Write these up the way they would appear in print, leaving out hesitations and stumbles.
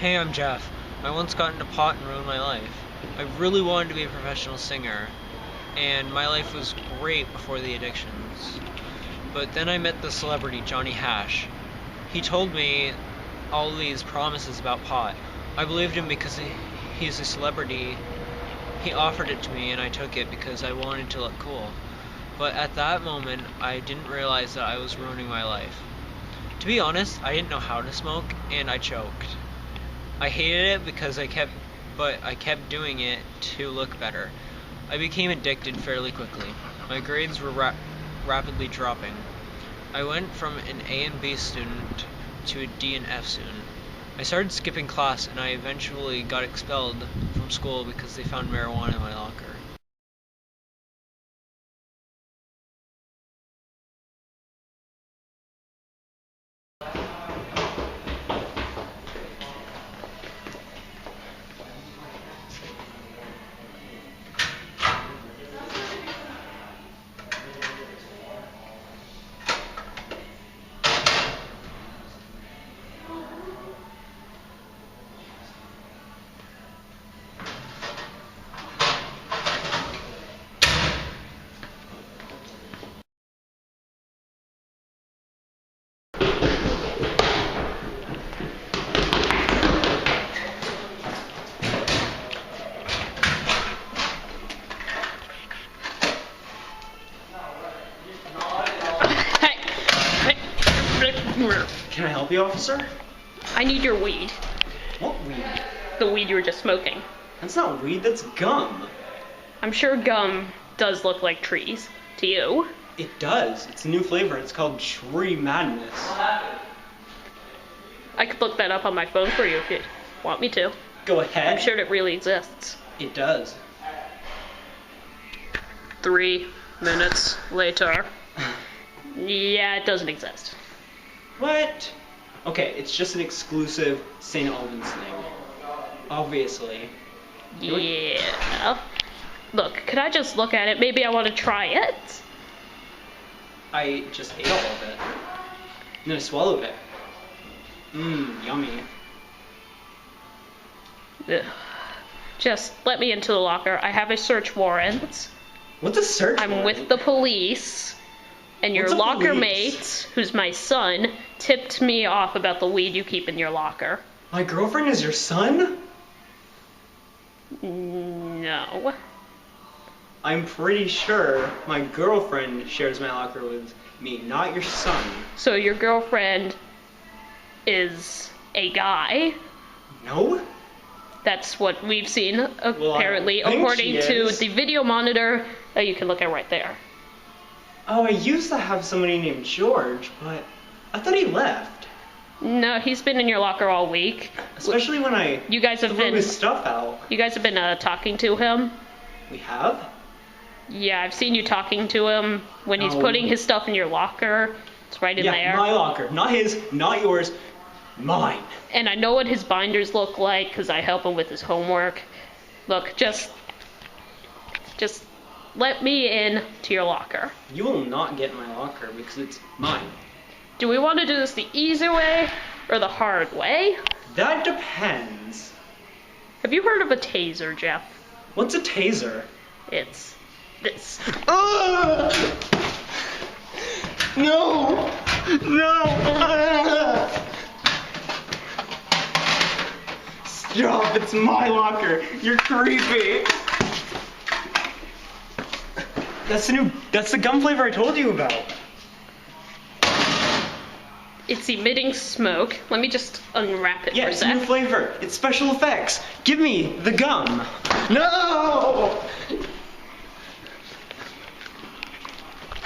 Hey, I'm Jeff. I once got into pot and ruined my life. I really wanted to be a professional singer, and my life was great before the addictions. But then I met the celebrity Johnny Hash. He told me all these promises about pot. I believed him because he's a celebrity. He offered it to me and I took it because I wanted to look cool. But at that moment, I didn't realize that I was ruining my life. To be honest, I didn't know how to smoke, and I choked. I hated it because I kept doing it to look better. I became addicted fairly quickly. My grades were rapidly dropping. I went from an A and B student to a D and F student. I started skipping class and I eventually got expelled from school because they found marijuana in my locker. Can I help you, officer? I need your weed. What weed? The weed you were just smoking. That's not weed, that's gum. I'm sure gum does look like trees. To you? It does. It's a new flavor. It's called Tree Madness. I could look that up on my phone for you if you want me to. Go ahead. I'm sure it really exists. It does. 3 minutes later. Yeah, it doesn't exist. What? Okay, it's just an exclusive St. Albans thing. Obviously. Yeah. Look, could I just look at it? Maybe I want to try it. I just ate all of it. And then I swallowed it. Mmm, yummy. Ugh. Just let me into the locker. I have a search warrant. What's a search I'm warrant? with the police. And your What's a locker police? mate, who's my son, tipped me off about the weed you keep in your locker. My girlfriend is your son? No. I'm pretty sure my girlfriend shares my locker with me, not your son. So your girlfriend is a guy? No? That's what we've seen, apparently, I think according she to is. the video monitor that you can look at right there. Oh, I used to have somebody named George, but I thought he left. No, he's been in your locker all week. Especially when I You guys have threw been his stuff out. talking to him. We have? Yeah, I've seen you talking to him when he's No. putting his stuff in your locker. It's right in Yeah, there. my locker. Not his, not yours, mine. And I know what his binders look like because I help him with his homework. Look, just let me in to your locker. You will not get in my locker because it's mine. Do we want to do this the easy way or the hard way? That depends. Have you heard of a taser, Jeff? What's a taser? It's this. No! No! Stop, it's my locker. You're creepy. That's the gum flavor I told you about. It's emitting smoke. Let me just unwrap it Yeah, for a it's a new sec. flavor. It's special effects. Give me the gum. No!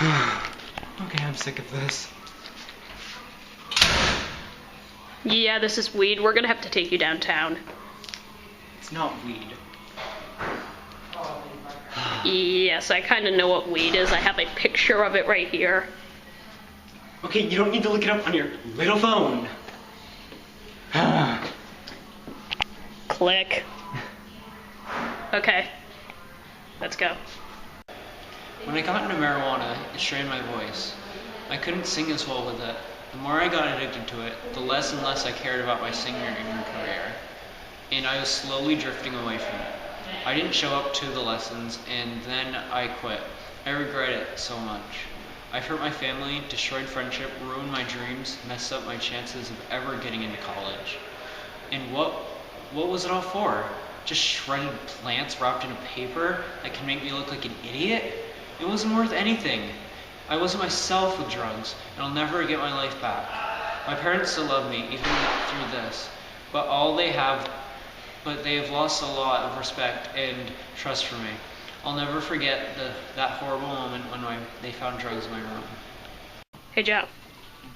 Okay, I'm sick of this. Yeah, this is weed. We're gonna have to take you downtown. It's not weed. Yes, I kind of know what weed is. I have a picture of it right here. Okay, you don't need to look it up on your little phone. Click. Okay. Let's go. When I got into marijuana, it strained my voice. I couldn't sing as well with it. The more I got addicted to it, the less and less I cared about my singing career. and I was slowly drifting away from it. I didn't show up to the lessons, and then I quit. I regret it so much. I've hurt my family, destroyed friendship, ruined my dreams, messed up my chances of ever getting into college. And what was it all for? Just shredded plants wrapped in a paper that can make me look like an idiot? It wasn't worth anything. I wasn't myself with drugs, and I'll never get my life back. My parents still love me, even through this, but they have lost a lot of respect and trust for me. I'll never forget that horrible moment when they found drugs in my room. Hey, Jeff.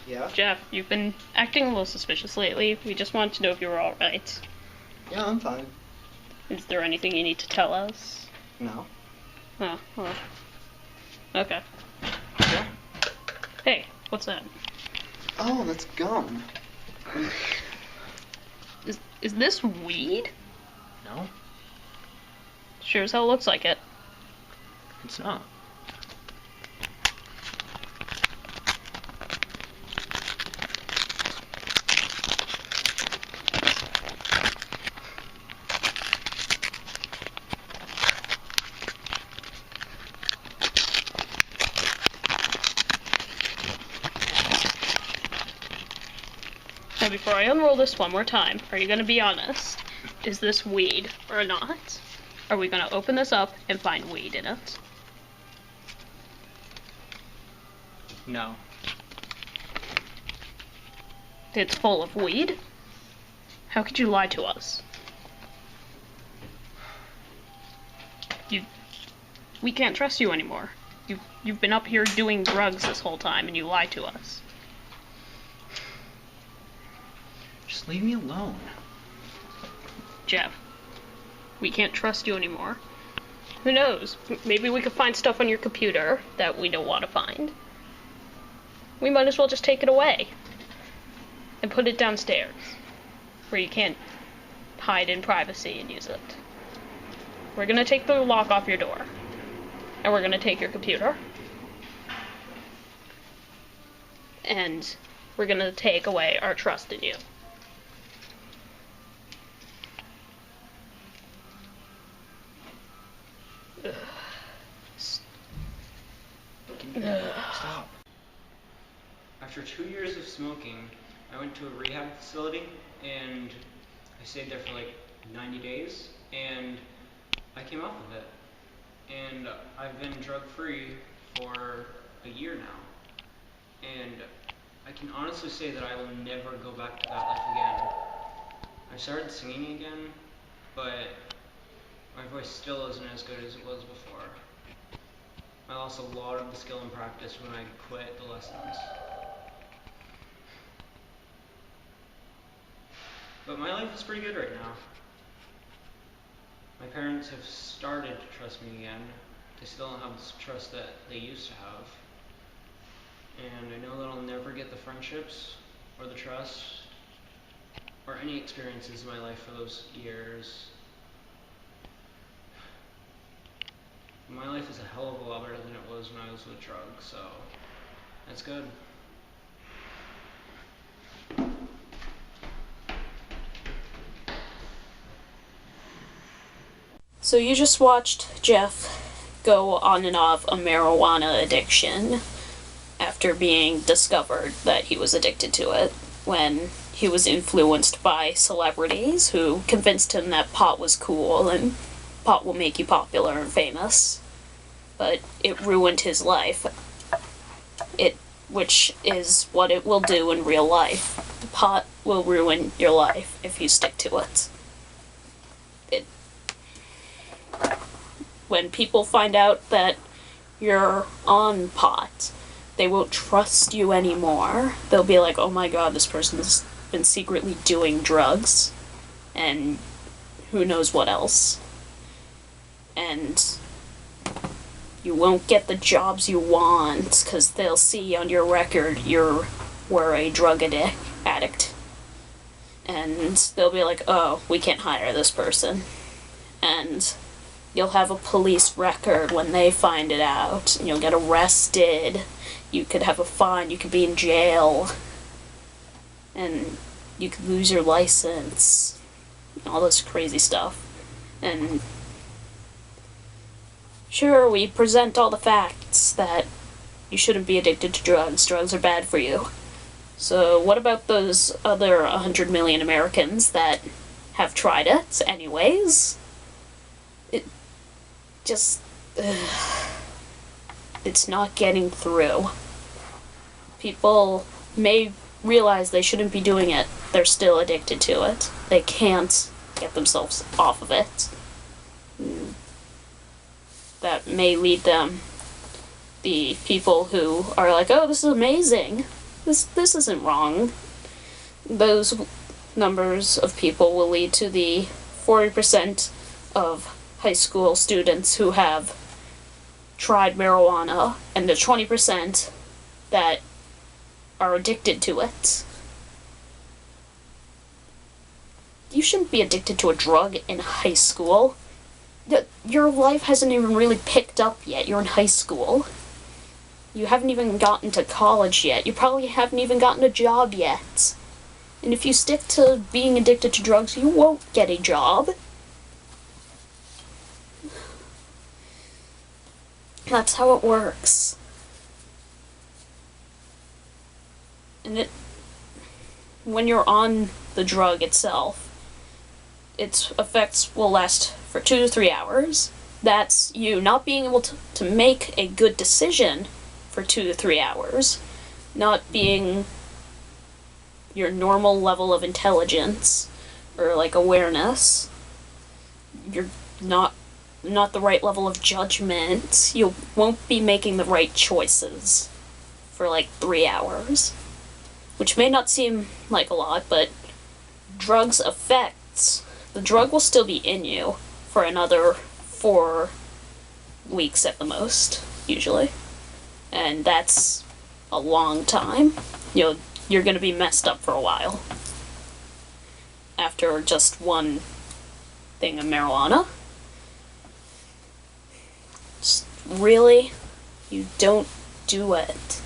Yeah? Jeff, you've been acting a little suspicious lately. We just wanted to know if you were alright. Yeah, I'm fine. Is there anything you need to tell us? No. Oh, well. Okay. Yeah? Hey, what's that? Oh, that's gum. Is this weed? No, Sure as hell looks like it. it's not. Now, before I unroll this one more time, are you gonna be honest? Is this weed or not? Are we gonna open this up and find weed in it? No. It's full of weed? How could you lie to us? We can't trust you anymore. You've been up here doing drugs this whole time and you lied to us. Just leave me alone. Jeff, we can't trust you anymore. Who knows? Maybe we could find stuff on your computer that we don't want to find. We might as well just take it away and put it downstairs where you can't hide in privacy and use it. We're gonna take the lock off your door and we're gonna take your computer and we're gonna take away our trust in you. Stop. After 2 years of smoking, I went to a rehab facility and I stayed there for like 90 days and I came off of it. And I've been drug-free for a year now. And I can honestly say that I will never go back to that life again. I started singing again, but my voice still isn't as good as it was before. I lost a lot of the skill and practice when I quit the lessons. But my life is pretty good right now. My parents have started to trust me again. They still don't have the trust that they used to have. And I know that I'll never get the friendships or the trust or any experiences in my life for those years. My life is a hell of a lot better than it was when I was with drugs, so that's good. So you just watched Jeff go on and off a marijuana addiction after being discovered that he was addicted to it when he was influenced by celebrities who convinced him that pot was cool and pot will make you popular and famous. But it ruined his life. Which is what it will do in real life. Pot will ruin your life if you stick to it. When people find out that you're on pot, they won't trust you anymore. They'll be like, oh my god, this person has been secretly doing drugs, and who knows what else. And you won't get the jobs you want, because they'll see on your record you were a drug addict. And they'll be like, oh, we can't hire this person. And you'll have a police record when they find it out, and you'll get arrested, you could have a fine, you could be in jail, and you could lose your license. all this crazy stuff. And sure, we present all the facts that you shouldn't be addicted to drugs. Drugs are bad for you. So what about those other 100 million Americans that have tried it anyways? It just... it's not getting through. People may realize they shouldn't be doing it. They're still addicted to it. They can't get themselves off of it. That may lead them, the people who are like, oh, this is amazing, this isn't wrong, those numbers of people will lead to the 40% of high school students who have tried marijuana and the 20% that are addicted to it. You shouldn't be addicted to a drug in high school. Your life hasn't even really picked up yet. You're in high school. You haven't even gotten to college yet. You probably haven't even gotten a job yet. And if you stick to being addicted to drugs, you won't get a job. That's how it works. And when you're on the drug itself, its effects will last for 2 to 3 hours. That's you not being able to make a good decision for 2 to 3 hours, not being your normal level of intelligence or like awareness. You're not the right level of judgment. You won't be making the right choices for like 3 hours, which may not seem like a lot, but drugs effects, the drug will still be in you for another 4 weeks at the most, usually. And that's a long time. You're gonna be messed up for a while after just one thing of marijuana. Just really, you don't do it.